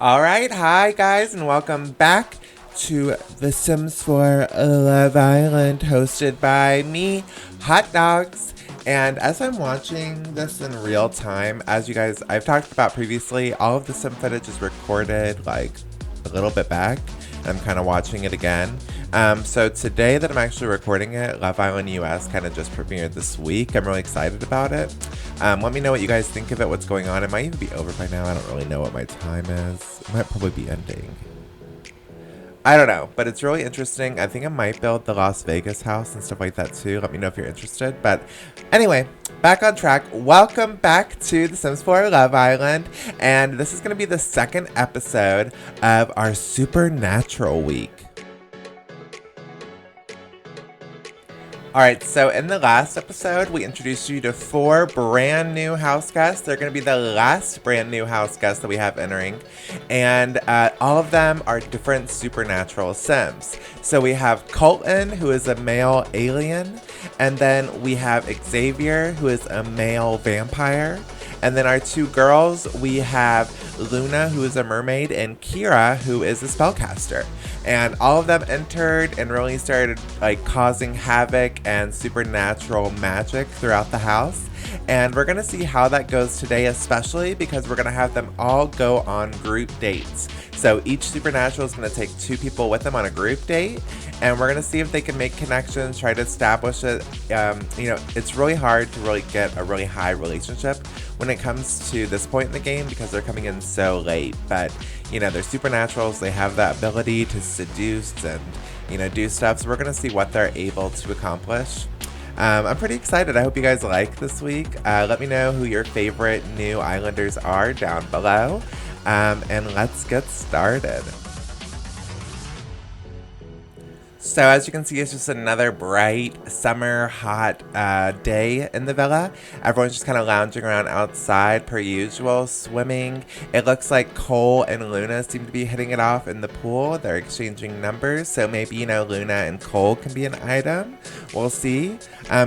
All right, hi guys, and welcome back to The Sims 4 Love Island, hosted by me, Hot Dogs. And as I'm watching this in real time, as you guys, I've talked about previously, all of the sim footage is recorded like a little bit back. I'm kind of watching it again. So today that I'm actually recording it, Love Island US kind of just premiered this week. I'm really excited about it. Let me know what you guys think of it, what's going on. It might even be over by now. I don't really know what my time is. It might probably be ending. I don't know, but it's really interesting. I think I might build the Las Vegas house and stuff like that too. Let me know if you're interested. But anyway, back on track. Welcome back to The Sims 4 Love Island. And this is going to be the second episode of our Supernatural week. Alright, so in the last episode, we introduced you to 4 brand new house guests. They're going to be the last brand new house guests that we have entering. And all of them are different supernatural Sims. So we have Colton, who is a male alien. And then we have Xavier, who is a male vampire. And then our 2 girls, we have Luna, who is a mermaid, and Kira, who is a spellcaster. And all of them entered and really started like causing havoc and supernatural magic throughout the house. And we're gonna see how that goes today, especially because we're gonna have them all go on group dates. So each supernatural is gonna take 2 people with them on a group date, and we're gonna see if they can make connections, try to establish it. It's really hard to really get a really high relationship when it comes to this point in the game because they're coming in so late. But they're supernaturals. They have that ability to seduce and do stuff. So we're gonna see what they're able to accomplish. I'm pretty excited. I hope you guys like this week. Let me know who your favorite new Islanders are down below. And let's get started. So as you can see, it's just another bright, summer, hot day in the villa. Everyone's just kind of lounging around outside per usual, swimming. It looks like Cole and Luna seem to be hitting it off in the pool. They're exchanging numbers, so maybe, Luna and Cole can be an item. We'll see.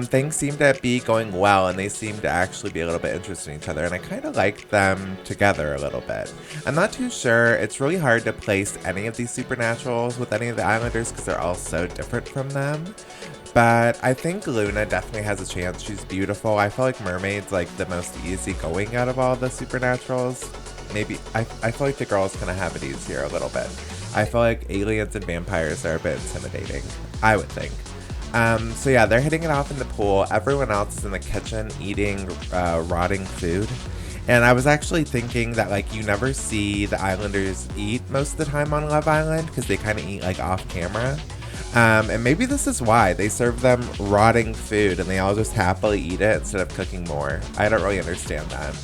Things seem to be going well, and they seem to actually be a little bit interested in each other, and I kind of like them together a little bit. I'm not too sure. It's really hard to place any of these supernaturals with any of the Islanders because they're all so different from them. But I think Luna definitely has a chance. She's beautiful. I feel like Mermaid's like the most easygoing out of all the supernaturals. Maybe I feel like the girls kind of have it easier a little bit. I feel like aliens and vampires are a bit intimidating, I would think. So yeah, they're hitting it off in the pool. Everyone else is in the kitchen eating rotting food. And I was actually thinking that like you never see the Islanders eat most of the time on Love Island because they kind of eat like off camera. And maybe this is why they serve them rotting food and they all just happily eat it instead of cooking more. I don't really understand that.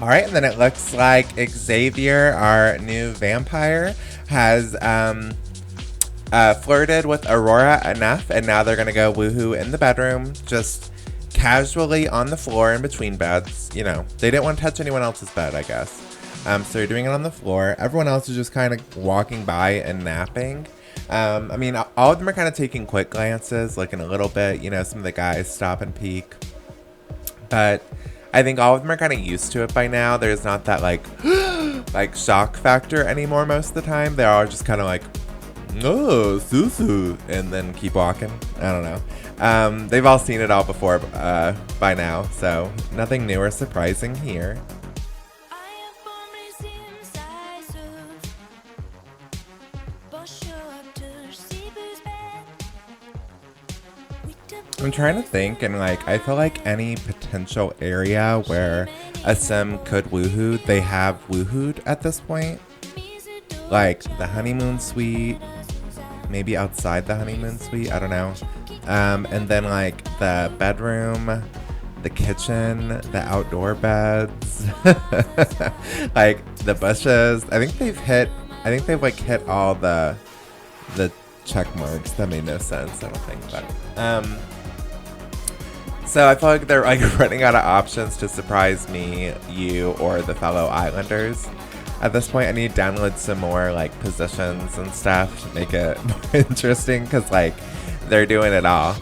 All right, and then it looks like Xavier, our new vampire, has flirted with Aurora enough, and now they're gonna go woohoo in the bedroom, just casually on the floor in between beds. They didn't want to touch anyone else's bed, I guess. So they're doing it on the floor. Everyone else is just kind of walking by and napping. All of them are kind of taking quick glances, looking a little bit. Some of the guys stop and peek, but I think all of them are kind of used to it by now. There's not that like shock factor anymore most of the time. They're all just kind of like, oh, Susu, and then keep walking. I don't know. They've all seen it all before by now, so nothing new or surprising here. I'm trying to think, and I feel like any potential area where a sim could woohoo, they have woohooed at this point. Like the honeymoon suite, maybe outside the honeymoon suite, I don't know. And then like the bedroom, the kitchen, the outdoor beds, like the bushes. I think they've hit all the check marks. That made no sense, I don't think, but so I feel like they're like running out of options to surprise me, you, or the fellow Islanders. At this point, I need to download some more like positions and stuff to make it more interesting because like they're doing it all.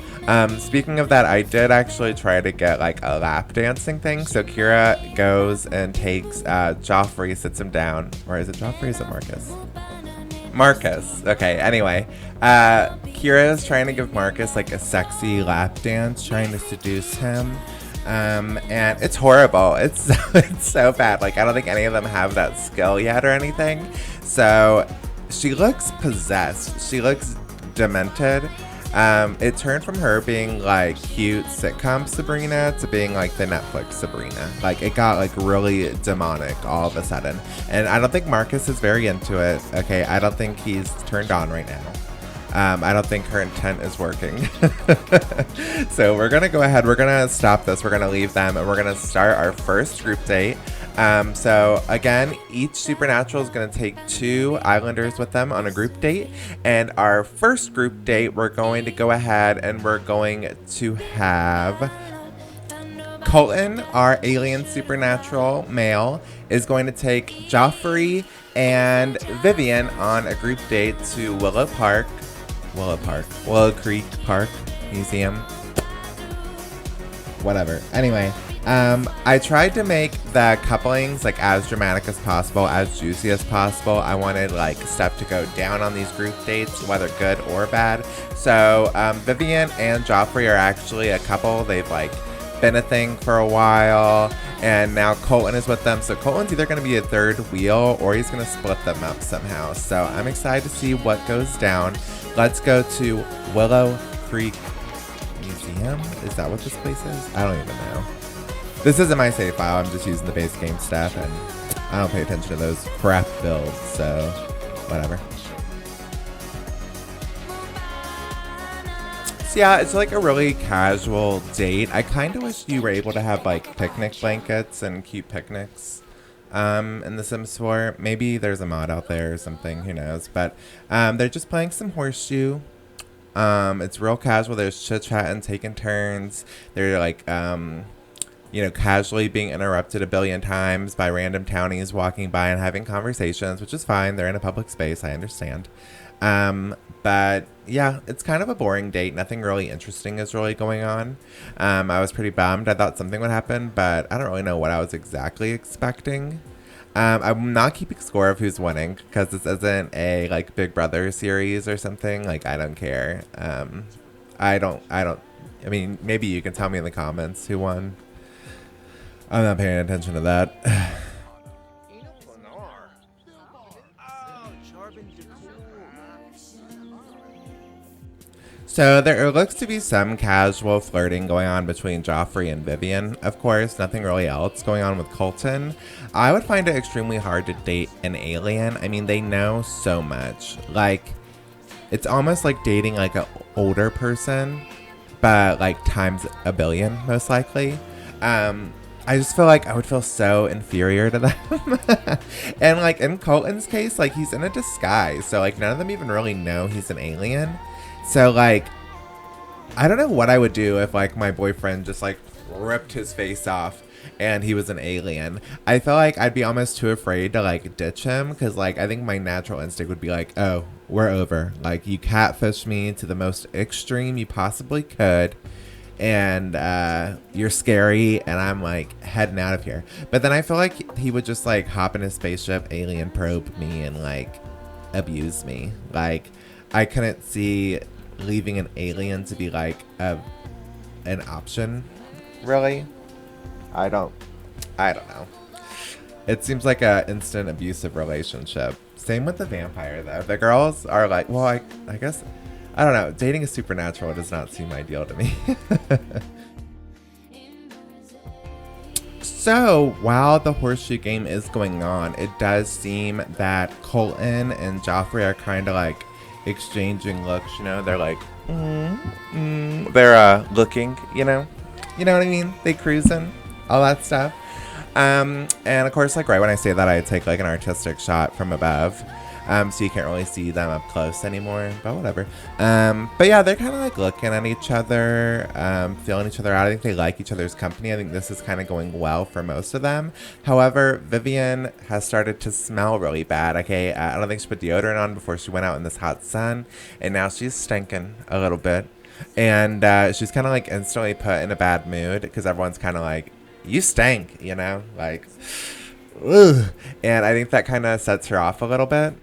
Speaking of that, I did actually try to get like a lap dancing thing. So Kira goes and takes Joffrey, sits him down. Or is it Joffrey or is it Marcus? Marcus. Okay, anyway. Kira is trying to give Marcus like a sexy lap dance, trying to seduce him. And it's horrible. It's so bad. Like, I don't think any of them have that skill yet or anything. So she looks possessed. She looks demented. It turned from her being like cute sitcom Sabrina to being like the Netflix Sabrina. Like, it got like really demonic all of a sudden. And I don't think Marcus is very into it. Okay, I don't think he's turned on right now. I don't think her intent is working. So we're going to go ahead. We're going to stop this. We're going to leave them. And we're going to start our first group date. So again, each Supernatural is going to take 2 Islanders with them on a group date. And our first group date, we're going to go ahead and we're going to have Colton, our alien Supernatural male, is going to take Joffrey and Vivian on a group date to Willow Creek Park Museum. Whatever. Anyway, I tried to make the couplings like as dramatic as possible, as juicy as possible. I wanted like stuff to go down on these group dates, whether good or bad. So Vivian and Joffrey are actually a couple. They've like been a thing for a while, and now Colton is with them. So Colton's either going to be a third wheel or he's going to split them up somehow. So I'm excited to see what goes down. Let's go to Willow Creek Museum. Is that what this place is? I don't even know. This isn't my save file. I'm just using the base game stuff, and I don't pay attention to those crap builds, so whatever. So yeah, it's like a really casual date. I kind of wish you were able to have like picnic blankets and cute picnics in The Sims 4. Maybe there's a mod out there or something, who knows. But they're just playing some horseshoe. It's real casual. There's chit-chat and taking turns. They're like, casually being interrupted a billion times by random townies walking by and having conversations, which is fine. They're in a public space. I understand. But yeah, it's kind of a boring date. Nothing really interesting is really going on. I was pretty bummed. I thought something would happen, but I don't really know what I was exactly expecting. I'm not keeping score of who's winning because this isn't a like Big Brother series or something. Like, I don't care. I mean, maybe you can tell me in the comments who won. I'm not paying attention to that. So there looks to be some casual flirting going on between Joffrey and Vivian. Of course, nothing really else going on with Colton. I would find it extremely hard to date an alien. I mean, they know so much. Like, it's almost like dating like an older person, but like times a billion, most likely. I just feel like I would feel so inferior to them. And like in Colton's case, like he's in a disguise. So like none of them even really know he's an alien. So like, I don't know what I would do if like my boyfriend just like ripped his face off and he was an alien. I feel like I'd be almost too afraid to like ditch him because like I think my natural instinct would be like, oh, we're over. Like, you catfished me to the most extreme you possibly could. And you're scary, and I'm like heading out of here. But then I feel like he would just like hop in his spaceship, alien probe me, and like abuse me. Like, I couldn't see leaving an alien to be like an option, really. I don't know. It seems like a instant abusive relationship. Same with the vampire though. The girls are like, well, I guess, I don't know. Dating a supernatural does not seem ideal to me. So, while the horseshoe game is going on, it does seem that Colton and Joffrey are kind of like exchanging looks, you know? They're like, they're looking, you know? You know what I mean? They cruising, all that stuff. And of course, like right when I say that, I take like an artistic shot from above. So you can't really see them up close anymore, but whatever. But yeah, they're kind of like looking at each other, feeling each other out. I think they like each other's company. I think this is kind of going well for most of them. However, Vivian has started to smell really bad. Okay, I don't think she put deodorant on before she went out in this hot sun, and now she's stinking a little bit. And she's kind of like instantly put in a bad mood because everyone's kind of like, you stank, you know? Like, ugh. And I think that kind of sets her off a little bit.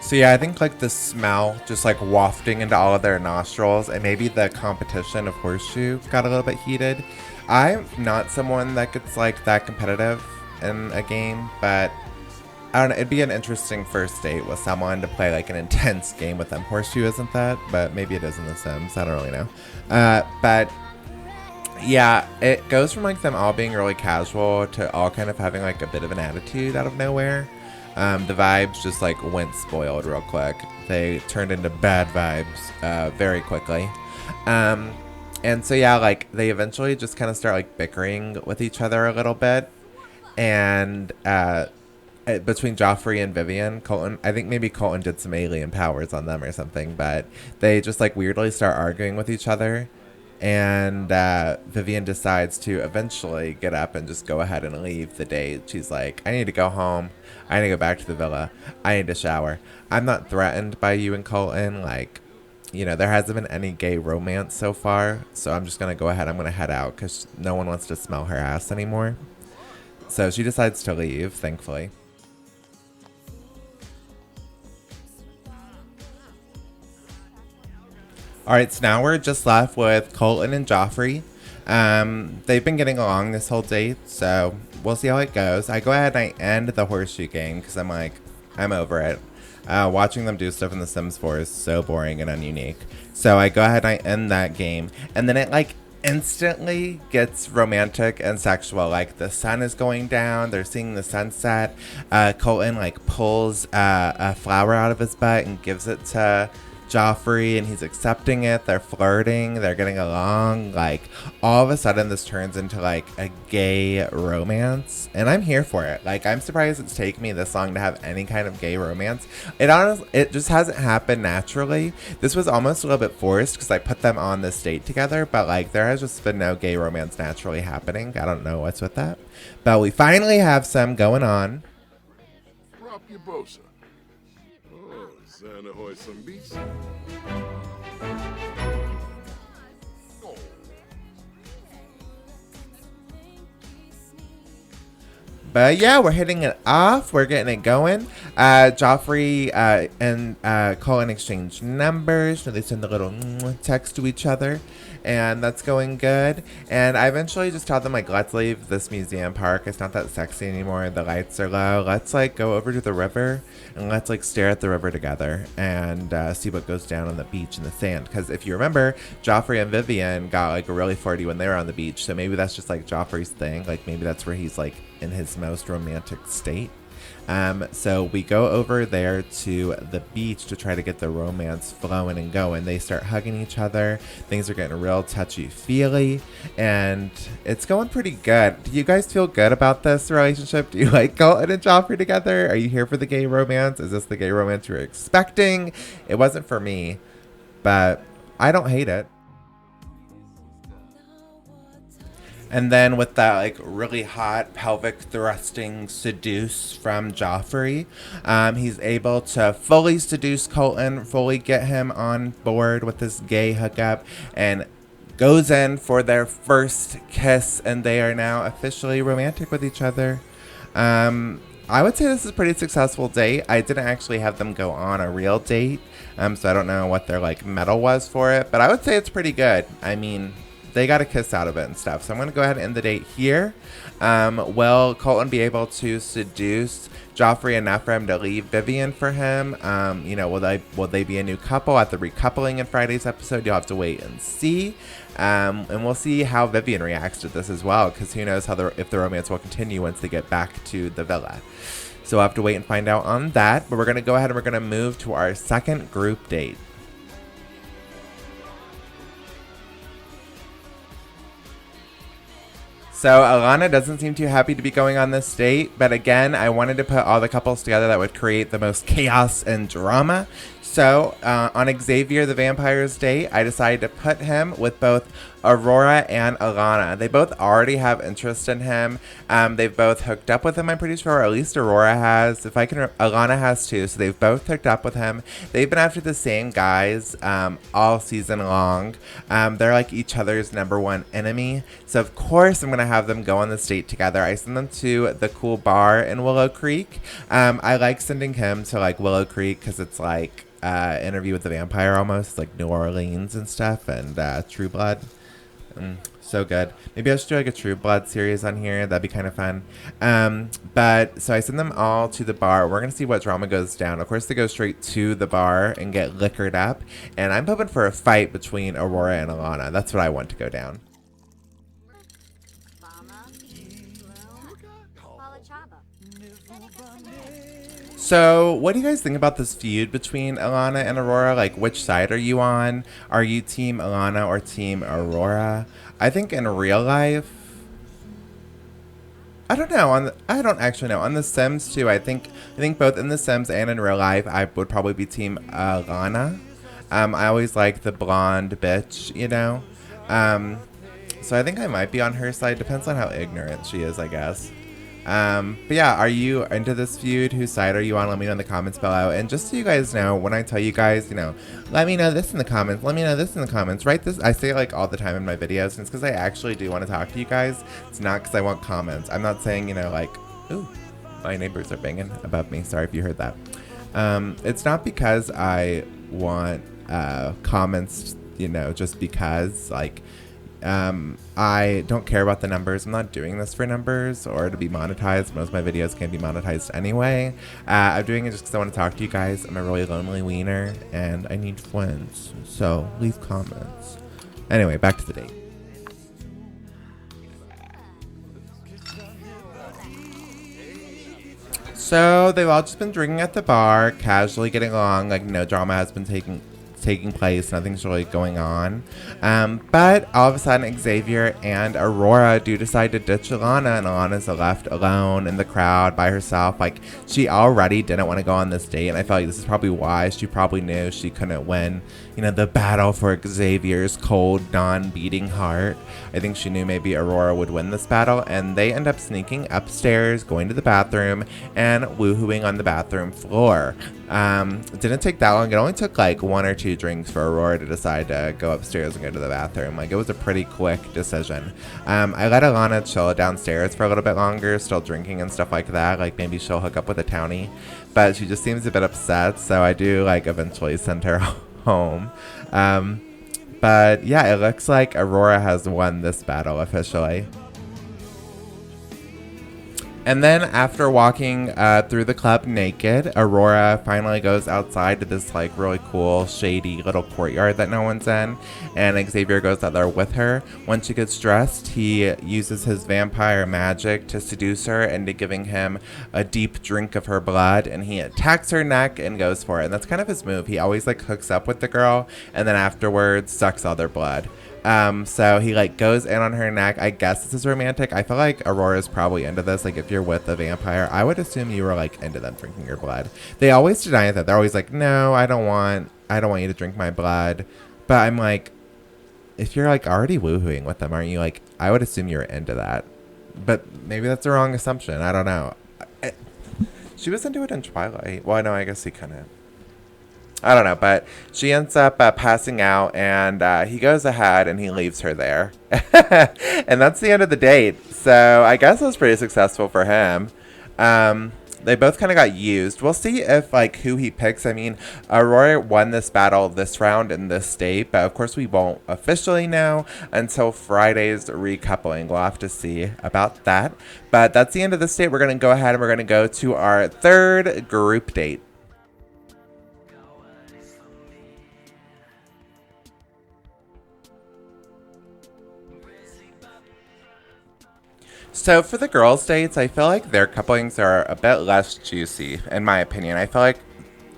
So yeah, I think like the smell just like wafting into all of their nostrils, and maybe the competition of Horseshoe got a little bit heated. I'm not someone that gets like that competitive in a game, but I don't know, it'd be an interesting first date with someone to play like an intense game with them. Horseshoe isn't that, but maybe it is in The Sims. I don't really know. But yeah, it goes from like them all being really casual to all kind of having like a bit of an attitude out of nowhere. The vibes just like went spoiled real quick. They turned into bad vibes very quickly. And so yeah, like they eventually just kind of start like bickering with each other a little bit. And between Joffrey and Vivian, Colton, I think maybe Colton did some alien powers on them or something, but they just like weirdly start arguing with each other. And Vivian decides to eventually get up and just go ahead and leave the date. She's like, I need to go home. I need to go back to the villa. I need to shower. I'm not threatened by you and Colton. Like, you know, there hasn't been any gay romance so far. So I'm just going to go ahead. I'm going to head out because no one wants to smell her ass anymore. So she decides to leave, thankfully. All right, so now we're just left with Colton and Joffrey. They've been getting along this whole date, so we'll see how it goes. I go ahead and I end the Horseshoe game because I'm like, I'm over it. Watching them do stuff in The Sims 4 is so boring and ununique. So I go ahead and I end that game, and then it like instantly gets romantic and sexual. Like the sun is going down, they're seeing the sunset. Colton like pulls a flower out of his butt and gives it to Joffrey, and he's accepting it. They're flirting, they're getting along. Like all of a sudden this turns into like a gay romance, and I'm here for it. Like I'm surprised it's taken me this long to have any kind of gay romance. It just hasn't happened naturally. This was almost a little bit forced because I put them on this date together, but like there has just been no gay romance naturally happening. I don't know what's with that, but we finally have some going on. Drop your bosa. Oh, Santa hoy some beats. But yeah, we're hitting it off. We're getting it going. Joffrey and Colin exchange numbers. So they send a little text to each other. And that's going good. And I eventually just tell them, like, let's leave this museum park. It's not that sexy anymore. The lights are low. Let's, like, go over to the river. And let's, like, stare at the river together. And see what goes down on the beach in the sand. Because if you remember, Joffrey and Vivian got, like, really flirty when they were on the beach. So maybe that's just, like, Joffrey's thing. Like, maybe that's where he's, like, in his most romantic state. So we go over there to the beach to try to get the romance flowing and going. They start hugging each other. Things are getting real touchy-feely, and it's going pretty good. Do you guys feel good about this relationship? Do you like Colton and Joffrey together? Are you here for the gay romance? Is this the gay romance you were expecting? It wasn't for me, but I don't hate it. And then with that like really hot pelvic thrusting seduce from Joffrey, he's able to fully seduce Colton, fully get him on board with this gay hookup, and goes in for their first kiss, and they are now officially romantic with each other. I would say this is a pretty successful date. I didn't actually have them go on a real date, so I don't know what their like medal was for it, but I would say it's pretty good. I mean, they got a kiss out of it and stuff. So I'm going to go ahead and end the date here. Will Colton be able to seduce Joffrey enough for him to leave Vivian for him? You know, will they be a new couple at the recoupling in Friday's episode? You'll have to wait and see. And we'll see how Vivian reacts to this as well, because who knows if the romance will continue once they get back to the villa. So we'll have to wait and find out on that. But we're going to go ahead and we're going to move to our second group date. So Alana doesn't seem too happy to be going on this date, but again, I wanted to put all the couples together that would create the most chaos and drama. So, on Xavier the Vampire's date, I decided to put him with both Aurora and Alana. They both already have interest in him. They've both hooked up with him, I'm pretty sure, or at least Aurora has. If I can, Alana has too. So they've both hooked up with him. They've been after the same guys all season long. They're like each other's #1 enemy. So of course I'm gonna have them go on this date together. I send them to the cool bar in Willow Creek. I like sending him to like Willow Creek because it's like Interview with the Vampire almost, like New Orleans and stuff, and True Blood. So good. Maybe I should do like a True Blood series on here. That'd be kind of fun. But so I send them all to the bar. We're gonna see what drama goes down. Of course, they go straight to the bar and get liquored up. And I'm hoping for a fight between Aurora and Alana. That's what I want to go down. So, what do you guys think about this feud between Alana and Aurora? Like, which side are you on? Are you Team Alana or Team Aurora? I think in real life, I don't know. I don't actually know. On The Sims too, I think both in The Sims and in real life, I would probably be Team Alana. I always like the blonde bitch, you know. So I think I might be on her side. Depends on how ignorant she is, I guess. But yeah, are you into this feud? Whose side are you on? Let me know in the comments below. And just so you guys know, when I tell you guys, you know, let me know this in the comments. Let me know this in the comments. Write this. I say it like all the time in my videos. And it's because I actually do want to talk to you guys. It's not because I want comments. I'm not saying, you know, like, ooh, my neighbors are banging above me. Sorry if you heard that. It's not because I want comments, you know, just because, like, I don't care about the numbers. I'm not doing this for numbers or to be monetized. Most of my videos can't be monetized anyway. I'm doing it just because I want to talk to you guys. I'm a really lonely wiener and I need friends. So leave comments. Anyway, back to the date. So they've all just been drinking at the bar, casually getting along, like no drama has been taking place, nothing's really going on. But all of a sudden Xavier and Aurora do decide to ditch Alana, and Alana's left alone in the crowd by herself. Like, she already didn't want to go on this date, and I feel like this is probably why. She probably knew she couldn't win, you know, the battle for Xavier's cold, non-beating heart. I think she knew maybe Aurora would win this battle, and they end up sneaking upstairs, going to the bathroom, and woohooing on the bathroom floor. It didn't take that long. It only took like 1 or 2 drinks for Aurora to decide to go upstairs and go to the bathroom. Like, it was a pretty quick decision. I let Alana chill downstairs for a little bit longer, still drinking and stuff like that. Like, maybe she'll hook up with a townie, but she just seems a bit upset, so I do like eventually send her home. But yeah, it looks like Aurora has won this battle officially. And then after walking through the club naked, Aurora finally goes outside to this like really cool, shady little courtyard that no one's in. And Xavier goes out there with her. When she gets dressed, he uses his vampire magic to seduce her into giving him a deep drink of her blood. And he attacks her neck and goes for it. And that's kind of his move. He always like hooks up with the girl and then afterwards sucks all their blood. So he like goes in on her neck. I guess this is romantic. I feel like Aurora's probably into this. Like, if you're with a vampire, I would assume you were like into them drinking your blood. They always deny that. They're always like, no, I don't want you to drink my blood. But I'm like, if you're like already woohooing with them, aren't you? Like, I would assume you're into that. But maybe that's a wrong assumption. I don't know. She was into it in Twilight. Well, no, I guess he kind of, I don't know, but she ends up passing out, and he goes ahead and he leaves her there. And that's the end of the date. So I guess it was pretty successful for him. They both kind of got used. We'll see if like who he picks. I mean, Aurora won this battle this round in this state, but of course we won't officially know until Friday's recoupling. We'll have to see about that. But that's the end of this date. We're going to go ahead and we're going to go to our third group date. So for the girls' dates, I feel like their couplings are a bit less juicy, in my opinion. I feel like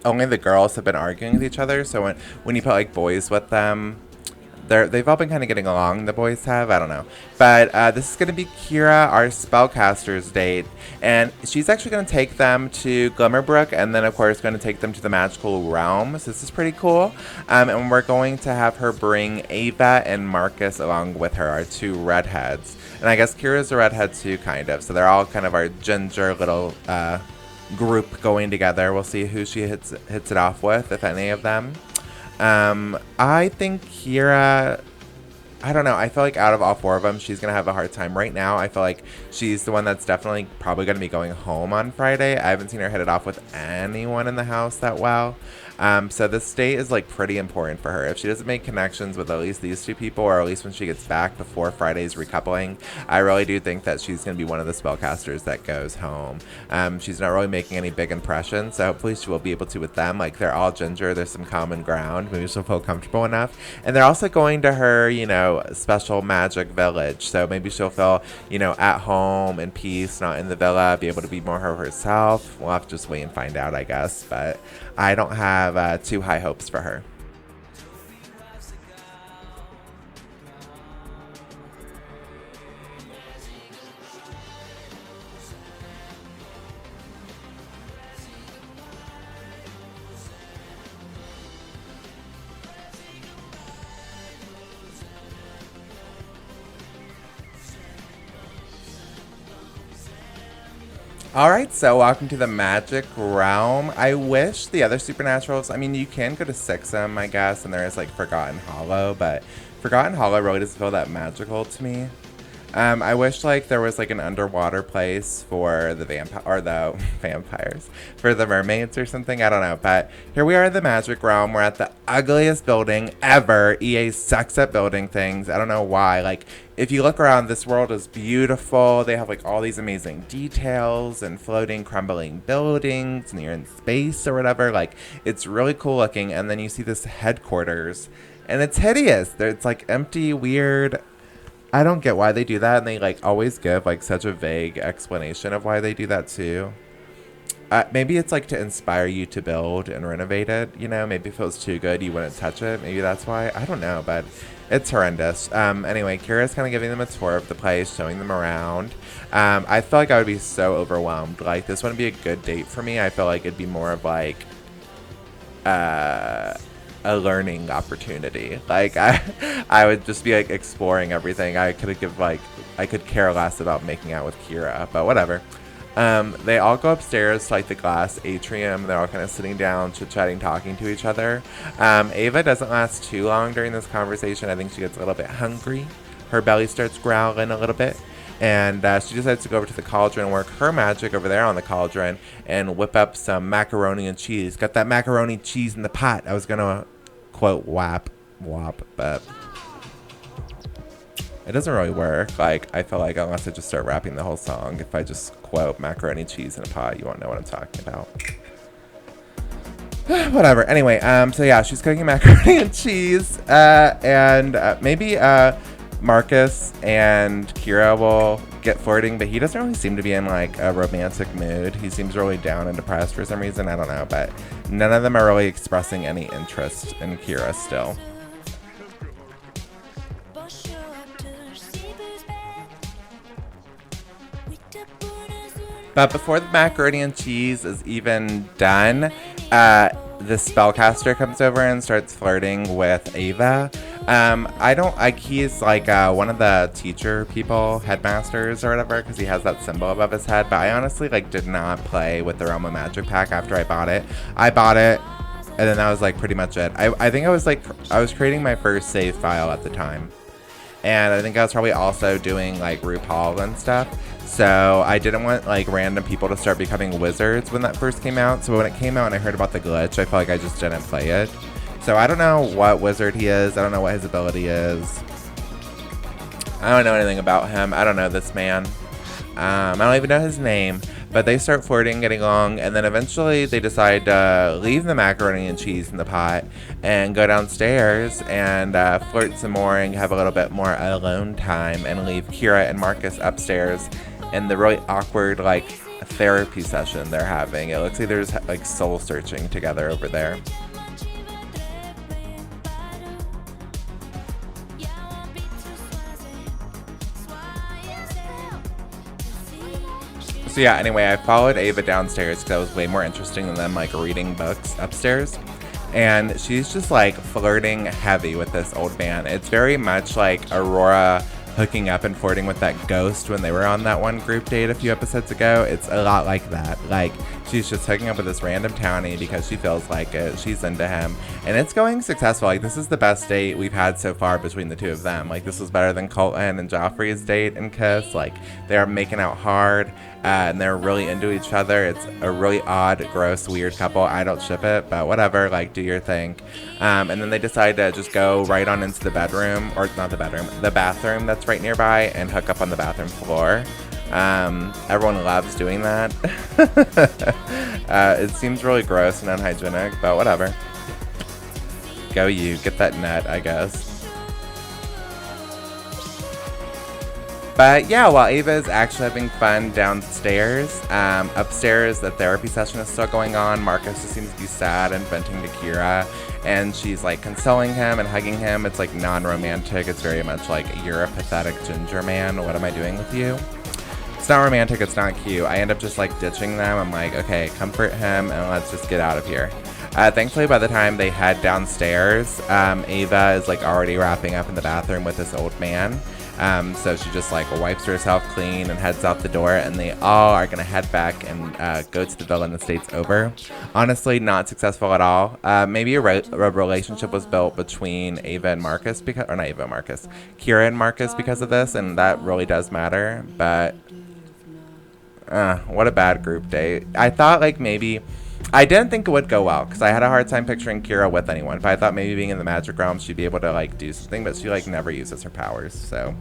only the girls have been arguing with each other. So when you put like boys with them, they've all been kind of getting along, the boys have, I don't know. But this is going to be Kira, our spellcaster's date, and she's actually going to take them to Glimmerbrook, and then of course going to take them to the magical realm. So this is pretty cool. And we're going to have her bring Ava and Marcus along with her, our two redheads. And I guess Kira's a redhead too, kind of. So they're all kind of our ginger little group going together. We'll see who she hits it off with, if any of them. I think Kira, I don't know. I feel like out of all four of them, she's going to have a hard time. Right now, I feel like she's the one that's definitely probably going to be going home on Friday. I haven't seen her hit it off with anyone in the house that well. So this date is like pretty important for her. If she doesn't make connections with at least these two people, or at least when she gets back before Friday's recoupling, I really do think that she's going to be one of the spellcasters that goes home. She's not really making any big impressions, so hopefully she will be able to with them. Like, they're all ginger. There's some common ground. Maybe she'll feel comfortable enough. And they're also going to her, you know, special magic village. So maybe she'll feel, you know, at home in peace, not in the villa, be able to be more her herself. We'll have to just wait and find out, I guess. But I don't have too high hopes for her. Alright, so welcome to the Magic Realm. I wish the other Supernaturals, I mean, you can go to Sixam, I guess, and there is, like, Forgotten Hollow, but Forgotten Hollow really doesn't feel that magical to me. I wish, like, there was, like, an underwater place for the vampires, for the mermaids or something, I don't know, but here we are in the Magic Realm. We're at the ugliest building ever. EA sucks at building things. I don't know why. Like, if you look around, this world is beautiful. They have, like, all these amazing details and floating, crumbling buildings, and you're in space or whatever. Like, it's really cool looking, and then you see this headquarters, and it's hideous. It's, like, empty, weird. I don't get why they do that, and they, like, always give, like, such a vague explanation of why they do that, too. Maybe it's, like, to inspire you to build and renovate it, you know? Maybe if it was too good, you wouldn't touch it. Maybe that's why. I don't know, but it's horrendous. Anyway, Kira's kind of giving them a tour of the place, showing them around. I feel like I would be so overwhelmed. Like, this wouldn't be a good date for me. I feel like it'd be more of, like, a learning opportunity. Like, I would just be, like, exploring everything. I could care less about making out with Kira, but whatever. They all go upstairs to, like, the glass atrium. They're all kind of sitting down, chit-chatting, talking to each other. Ava doesn't last too long during this conversation. I think she gets a little bit hungry. Her belly starts growling a little bit. And she decides to go over to the cauldron and work her magic over there on the cauldron and whip up some macaroni and cheese. Got that macaroni cheese in the pot. I was going to quote wop, but it doesn't really work. Like, I feel like unless I just start rapping the whole song, if I just quote macaroni cheese in a pot, you won't know what I'm talking about. Whatever. Anyway, so yeah, she's cooking macaroni and cheese, and maybe Marcus and Kira will get flirting, but he doesn't really seem to be in, like, a romantic mood. He seems really down and depressed for some reason. I don't know, but none of them are really expressing any interest in Kira still. But before the macaroni and cheese is even done, the spellcaster comes over and starts flirting with Ava. He's like one of the teacher people, headmasters or whatever, because he has that symbol above his head. But I honestly, like, did not play with the Realm of Magic pack after I bought it. I bought it, and then that was, like, pretty much it. I think I was creating my first save file at the time. And I think I was probably also doing, like, RuPaul and stuff. So I didn't want, like, random people to start becoming wizards when that first came out. So when it came out and I heard about the glitch, I felt like I just didn't play it. So I don't know what wizard he is. I don't know what his ability is. I don't know anything about him. I don't know this man. I don't even know his name. But they start flirting, getting along, and then eventually they decide to leave the macaroni and cheese in the pot and go downstairs and flirt some more and have a little bit more alone time and leave Kira and Marcus upstairs in the really awkward, like, therapy session they're having. It looks like there's, like, soul searching together over there. So yeah, anyway, I followed Ava downstairs because that was way more interesting than them like reading books upstairs. And she's just like flirting heavy with this old man. It's very much like Aurora hooking up and flirting with that ghost when they were on that one group date a few episodes ago. It's a lot like that. Like, she's just hooking up with this random townie because she feels like it. She's into him. And it's going successful. Like, this is the best date we've had so far between the two of them. Like, this was better than Colton and Joffrey's date and kiss. Like, they're making out hard. And they're really into each other. It's a really odd, gross, weird couple. I don't ship it, but whatever. Like, do your thing. And then they decide to just go right on into the bedroom, or not the bedroom, the bathroom that's right nearby, and hook up on the bathroom floor. Everyone loves doing that. It seems really gross and unhygienic, but whatever. Go you, get that nut, I guess. But yeah, while Ava is actually having fun downstairs, upstairs the therapy session is still going on. Marcus just seems to be sad and venting to Kira, and she's like consoling him and hugging him. It's like non-romantic. It's very much like, you're a pathetic ginger man. What am I doing with you? It's not romantic. It's not cute. I end up just like ditching them. I'm like, okay, comfort him and let's just get out of here. Thankfully, by the time they head downstairs, Ava is like already wrapping up in the bathroom with this old man. So she just like wipes herself clean and heads out the door, and they all are gonna head back and go to the villa in the States over. Honestly, not successful at all. Maybe a relationship was built between Ava and Marcus because, or not Ava and Marcus, Kira and Marcus because of this, and that really does matter. But what a bad group date. I thought like maybe, I didn't think it would go well because I had a hard time picturing Kira with anyone, but I thought maybe being in the magic realm she'd be able to like do something, but she like never uses her powers, so.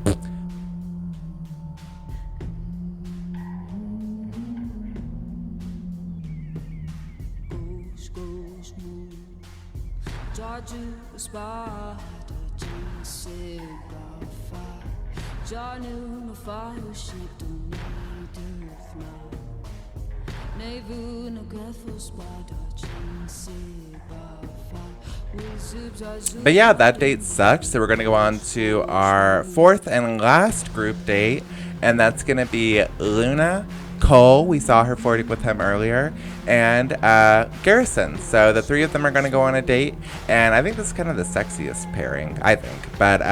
But yeah, that date sucked, so we're gonna go on to our fourth and last group date, and that's gonna be Luna, Cole, we saw her flirting with him earlier, and Garrison. So the three of them are gonna go on a date, and I think this is kind of the sexiest pairing, I think. But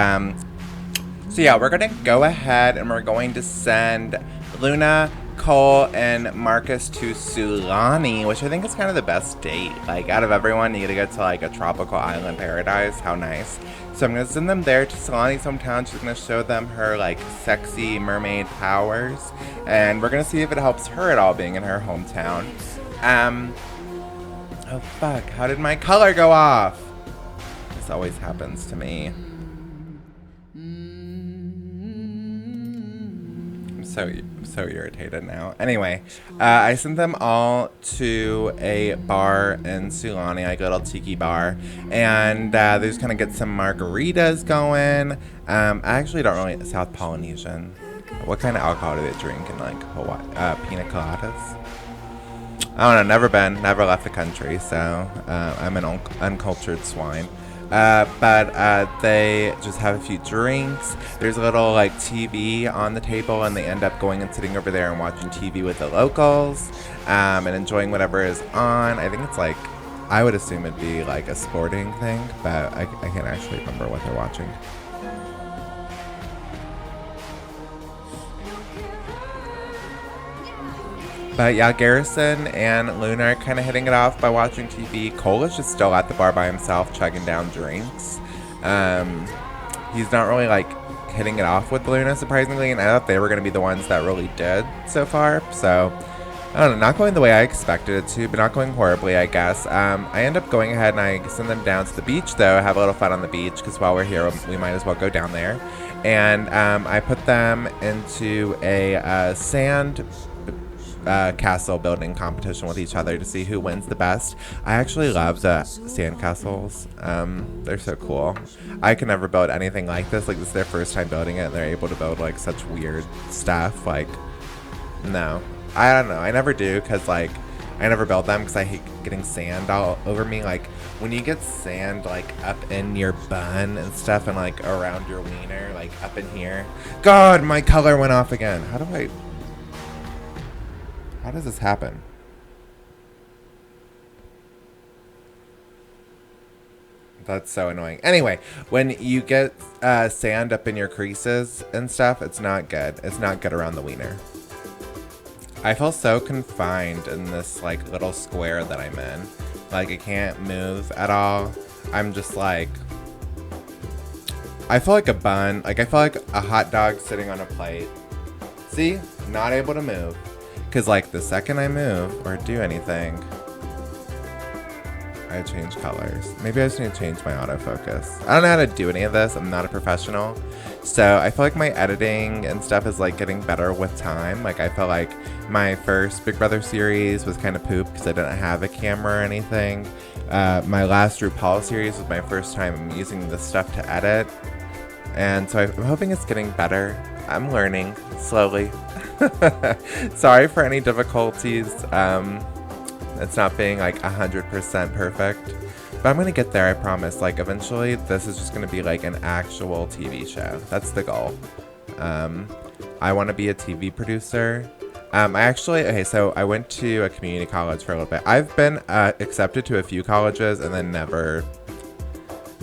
so yeah, we're gonna go ahead and we're going to send Luna, Cole, and Marcus to Sulani, which I think is kind of the best date. Like, out of everyone, you get to go to like a tropical island paradise. How nice. So I'm gonna send them there to Sulani's hometown. She's gonna show them her like sexy mermaid powers, and we're gonna see if it helps her at all being in her hometown. Oh fuck, how did my color go off? This always happens to me. I'm so irritated now. Anyway, I sent them all to a bar in Sulani, like a little tiki bar, and they just kind of get some margaritas going. I actually don't really, South Polynesian. What kind of alcohol do they drink in like Hawaii? Pina coladas? I don't know, never been, never left the country, so I'm an uncultured swine. But they just have a few drinks. There's a little like TV on the table, and they end up going and sitting over there and watching TV with the locals, and enjoying whatever is on. I think it's like, I would assume it'd be like a sporting thing, but I can't actually remember what they're watching. But yeah, Garrison and Luna are kind of hitting it off by watching TV. Cole is just still at the bar by himself, chugging down drinks. He's not really like hitting it off with Luna, surprisingly, and I thought they were going to be the ones that really did so far. So, I don't know, not going the way I expected it to, but not going horribly, I guess. I end up going ahead and I send them down to the beach, though, have a little fun on the beach, because while we're here, we might as well go down there. And I put them into a sand castle building competition with each other to see who wins the best. I actually love the sand castles. They're so cool. I can never build anything like this. Like, this is their first time building it, and they're able to build like such weird stuff. Like, no, I don't know. I never do, because like I never build them because I hate getting sand all over me. Like, when you get sand like up in your bun and stuff, and like around your wiener, like up in here. God, my color went off again. How do I How does this happen? That's so annoying. Anyway, when you get sand up in your creases and stuff, it's not good. It's not good around the wiener. I feel so confined in this like little square that I'm in. Like I can't move at all. I'm just like, I feel like a bun. Like I feel like a hot dog sitting on a plate. See? Not able to move. Because like the second I move or do anything, I change colors. Maybe I just need to change my autofocus. I don't know how to do any of this. I'm not a professional. So I feel like my editing and stuff is like getting better with time. Like I feel like my first Big Brother series was kind of poop because I didn't have a camera or anything. My last RuPaul series was my first time using this stuff to edit. And so I'm hoping it's getting better. I'm learning slowly. Sorry for any difficulties. It's not being like 100% perfect, but I'm gonna get there, I promise. Like eventually this is just gonna be like an actual TV show. That's the goal. I want to be a TV producer. So I went to a community college for a little bit. I've been accepted to a few colleges and then never,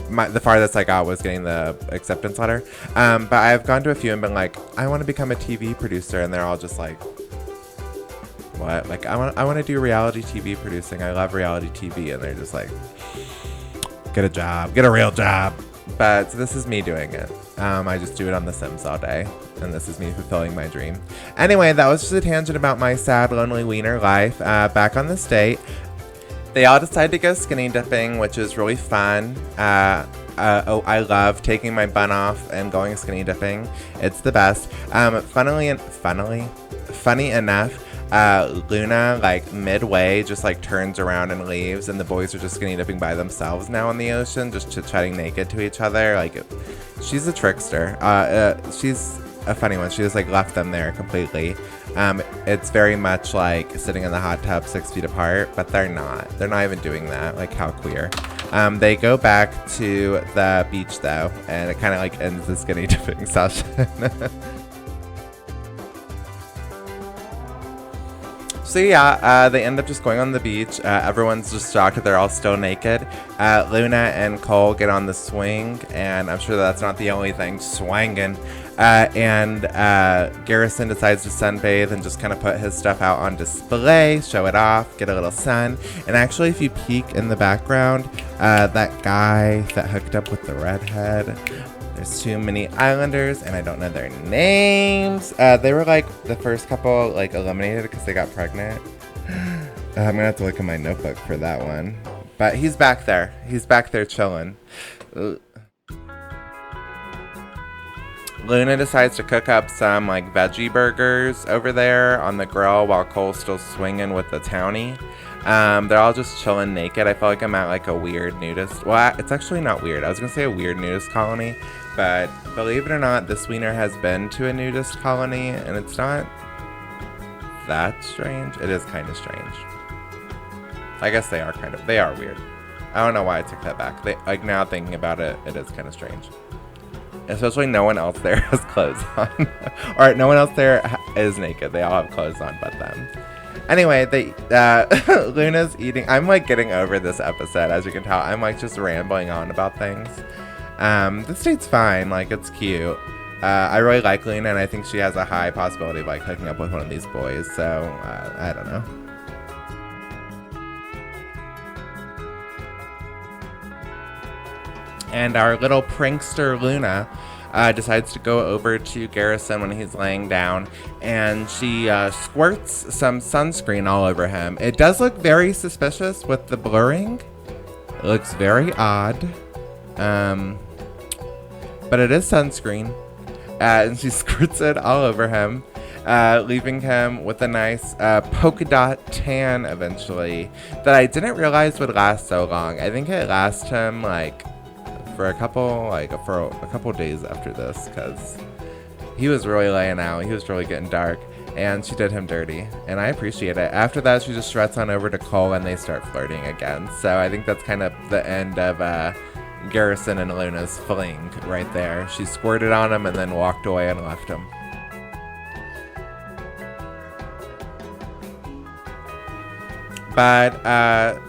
the farthest I got was getting the acceptance letter. But I've gone to a few and been like, I want to become a TV producer, and they're all just like, what? Like I want to do reality TV producing. I love reality TV, and they're just like, get a job, get a real job. But so this is me doing it. I just do it on The Sims all day, and this is me fulfilling my dream. Anyway, that was just a tangent about my sad, lonely wiener life. Back on this date, they all decided to go skinny dipping, which is really fun. I love taking my bun off and going skinny dipping. It's the best. Funny enough, Luna, like midway, just like turns around and leaves, and the boys are just skinny dipping by themselves now in the ocean, just chit-chatting naked to each other. Like, she's a trickster. She's a funny one. She just like left them there completely. It's very much like sitting in the hot tub 6 feet apart, but they're not. They're not even doing that. Like, how queer. They go back to the beach though, and it kind of like ends the skinny dipping session. So yeah, they end up just going on the beach. Everyone's just shocked that they're all still naked. Luna and Cole get on the swing, and I'm sure that's not the only thing swanging. And Garrison decides to sunbathe and just kind of put his stuff out on display, show it off, get a little sun. And actually, if you peek in the background, that guy that hooked up with the redhead, there's too many islanders, and I don't know their names. They were like the first couple like eliminated because they got pregnant. I'm gonna have to look in my notebook for that one. But he's back there. He's back there chilling. Luna decides to cook up some like veggie burgers over there on the grill while Cole's still swinging with the townie. They're all just chilling naked. I feel like I'm at like a weird nudist. Well, it's actually not weird. I was gonna say a weird nudist colony, but believe it or not, this wiener has been to a nudist colony, and it's not that strange. It is kind of strange. I guess they are weird. I don't know why I took that back. Like now thinking about it, it is kind of strange. Especially no one else there has clothes on. Or no one else there is naked. They all have clothes on but them. Anyway, Luna's eating. I'm like getting over this episode, as you can tell. I'm like just rambling on about things. This date's fine. Like, it's cute. I really like Luna, and I think she has a high possibility of like hooking up with one of these boys. So, I don't know. And our little prankster Luna decides to go over to Garrison when he's laying down, and she squirts some sunscreen all over him. It does look very suspicious with the blurring. It looks very odd. But it is sunscreen. And she squirts it all over him, leaving him with a nice polka dot tan eventually that I didn't realize would last so long. I think it lasted him like for a couple days after this, because he was really laying out. He was really getting dark, and she did him dirty, and I appreciate it. After that, she just struts on over to Cole, and they start flirting again. So I think that's kind of the end of Garrison and Luna's fling right there. She squirted on him and then walked away and left him. But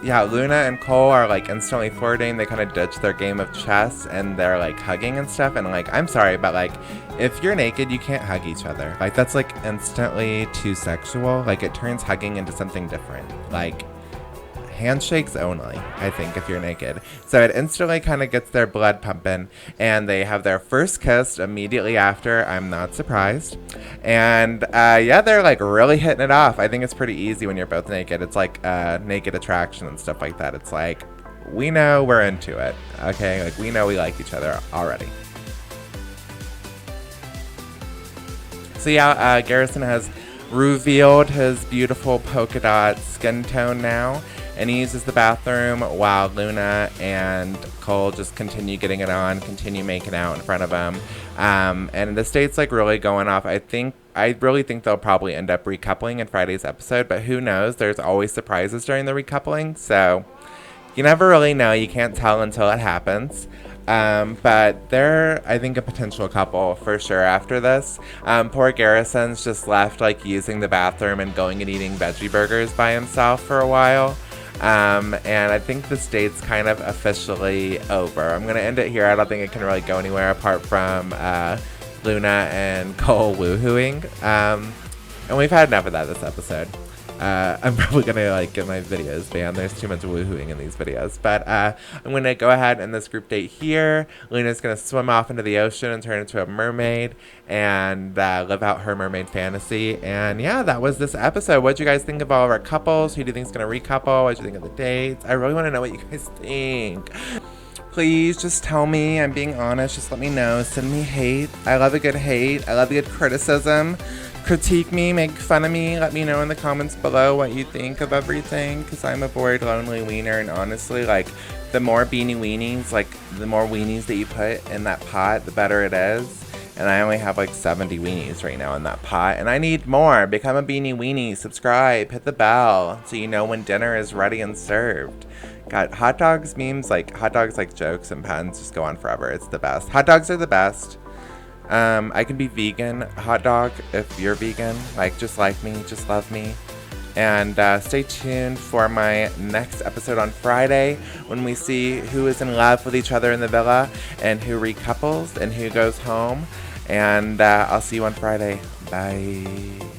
yeah, Luna and Cole are like instantly flirting. They kind of ditch their game of chess and they're like hugging and stuff. And like, I'm sorry, but like, if you're naked, you can't hug each other. Like, that's like instantly too sexual. Like, it turns hugging into something different. Like, handshakes only, I think, if you're naked. So it instantly kind of gets their blood pumping, and they have their first kiss immediately after. I'm not surprised. And yeah, they're like really hitting it off. I think it's pretty easy when you're both naked. It's like naked attraction and stuff like that. It's like, we know we're into it, okay? Like, we know we like each other already. So yeah, Garrison has revealed his beautiful polka dot skin tone now, and he uses the bathroom while Luna and Cole just continue getting it on, continue making out in front of him. And the state's like really going off. I really think they'll probably end up recoupling in Friday's episode, but who knows? There's always surprises during the recoupling, so you never really know. You can't tell until it happens. But they're, I think, a potential couple for sure after this. Poor Garrison's just left like using the bathroom and going and eating veggie burgers by himself for a while. And I think the date's kind of officially over. I'm gonna end it here. I don't think it can really go anywhere apart from Luna and Cole woohooing. And we've had enough of that this episode. I'm probably gonna like get my videos banned. There's too much woohooing in these videos. But I'm gonna go ahead and this group date here. Luna's gonna swim off into the ocean and turn into a mermaid and live out her mermaid fantasy. And yeah, that was this episode. What do you guys think of all of our couples? Who do you think is gonna recouple? What do you think of the dates? I really want to know what you guys think. Please just tell me. I'm being honest. Just let me know. Send me hate. I love a good hate. I love a good criticism. Critique me, make fun of me, let me know in the comments below what you think of everything, because I'm a bored, lonely wiener, and honestly, like, the more beanie weenies, like, the more weenies that you put in that pot, the better it is. And I only have like 70 weenies right now in that pot, and I need more. Become a beanie weenie, subscribe, hit the bell, so you know when dinner is ready and served. God, hot dogs memes, like, hot dogs like jokes and puns just go on forever. It's the best. Hot dogs are the best. I can be vegan hot dog if you're vegan. Like, just like me, just love me. And stay tuned for my next episode on Friday when we see who is in love with each other in the villa and who recouples and who goes home. And I'll see you on Friday. Bye.